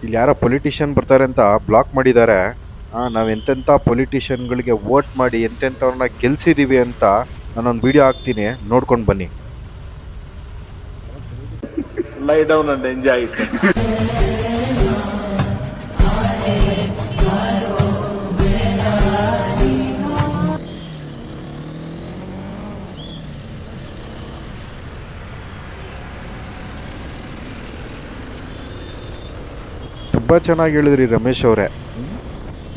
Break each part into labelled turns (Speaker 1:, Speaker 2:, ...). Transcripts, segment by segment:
Speaker 1: ಇಲ್ಲಿ ಯಾರೋ ಪೊಲಿಟಿಷಿಯನ್ ಬರ್ತಾರೆ ಅಂತ ಬ್ಲಾಕ್ ಮಾಡಿದ್ದಾರೆ. ನಾವ್ ಎಂತೆಂಥ ಪೊಲಿಟಿಷಿಯನ್ಗಳಿಗೆ ವೋಟ್ ಮಾಡಿ ಎಂತೆಂಥವ್ರನ್ನ ಗೆಲ್ಸಿದೀವಿ ಅಂತ ನಾನೊಂದು ವಿಡಿಯೋ ಹಾಕ್ತೀನಿ, ನೋಡ್ಕೊಂಡು ಬನ್ನಿ.
Speaker 2: Lie down and enjoy it.
Speaker 1: ತುಂಬಾ ಚೆನ್ನಾಗಿ ಹೇಳಿದ್ರಿ ರಮೇಶ್ ಅವರೇ.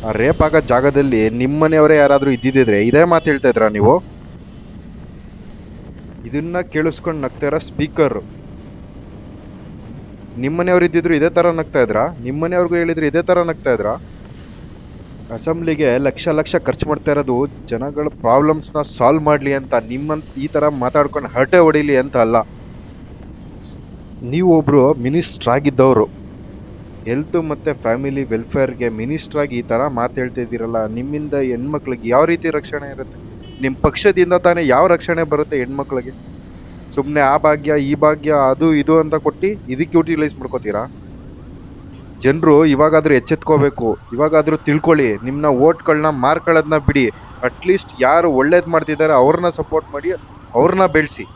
Speaker 1: ಆ ರೇಪ್ ಆಗೋ ಜಾಗದಲ್ಲಿ ನಿಮ್ಮನೆಯವರೇ ಯಾರಾದ್ರೂ ಇದ್ದಿದ್ರೆ ಇದೇ ಮಾತು ಹೇಳ್ತಾ ಇದ್ರಾ ನೀವು? ಇದನ್ನ ಕೇಳಿಸ್ಕೊಂಡು ನಗ್ತಾ ಇರೋ ಸ್ಪೀಕರ್ ನಿಮ್ಮನೆಯವ್ರು ಇದ್ದಿದ್ರು ಇದೇ ತರ ನಗ್ತಾ ಇದ್ರಾ? ನಿಮ್ಮನೆಯವ್ರಿಗೂ ಹೇಳಿದ್ರು ಇದೇ ತರ ನಗ್ತಾ ಇದ್ರಾ? ಅಸೆಂಬ್ಲಿಗೆ ಲಕ್ಷ ಲಕ್ಷ ಖರ್ಚು ಮಾಡ್ತಾ ಇರೋದು ಜನಗಳ ಪ್ರಾಬ್ಲಮ್ಸ್ನ ಸಾಲ್ವ್ ಮಾಡ್ಲಿ ಅಂತ, ನಿಮ್ಮಂತ ಈ ತರ ಮಾತಾಡ್ಕೊಂಡು ಹರಟೆ ಹೊಡಿಲಿ ಅಂತ ಅಲ್ಲ. ನೀವು ಒಬ್ರು ಮಿನಿಸ್ಟರ್ ಆಗಿದ್ದವರು, ಹೆಲ್ತ್ ಮತ್ತೆ ಫ್ಯಾಮಿಲಿ ವೆಲ್ಫೇರ್ಗೆ ಮಿನಿಸ್ಟರ್ ಆಗಿ ಈ ತರ ಮಾತು ಹೇಳ್ತಿದ್ದೀರಲ್ಲ, ನಿಮ್ಮಿಂದ ಹೆಣ್ಮಕ್ಳಿಗೆ ಯಾವ ರೀತಿ ರಕ್ಷಣೆ ಇರುತ್ತೆ? ನಿಮ್ಮ ಪಕ್ಷದಿಂದ ತಾನೇ ಯಾವ ರಕ್ಷಣೆ ಬರುತ್ತೆ ಹೆಣ್ಮಕ್ಳಿಗೆ? ಸುಮ್ಮನೆ ಆ ಭಾಗ್ಯ ಈ ಭಾಗ್ಯ ಅದು ಇದು ಅಂತ ಕೊಟ್ಟು ಇದಕ್ಕೆ ಯೂಟಿಲೈಸ್ ಮಾಡ್ಕೋತೀರಾ? ಜನರು ಇವಾಗಾದ್ರೂ ಎಚ್ಚೆತ್ಕೋಬೇಕು, ಇವಾಗಾದ್ರೂ ತಿಳ್ಕೊಳ್ಳಿ. ನಿಮ್ಮನ್ನ ಓಟ್ಗಳನ್ನ ಮಾರ್ಕೊಳ್ಳೋದನ್ನ ಬಿಡಿ. ಅಟ್ಲೀಸ್ಟ್ ಯಾರು ಒಳ್ಳೇದು ಮಾಡ್ತಿದ್ದಾರೆ ಅವ್ರನ್ನ ಸಪೋರ್ಟ್ ಮಾಡಿ, ಅವ್ರನ್ನ ಬೆಳೆಸಿ.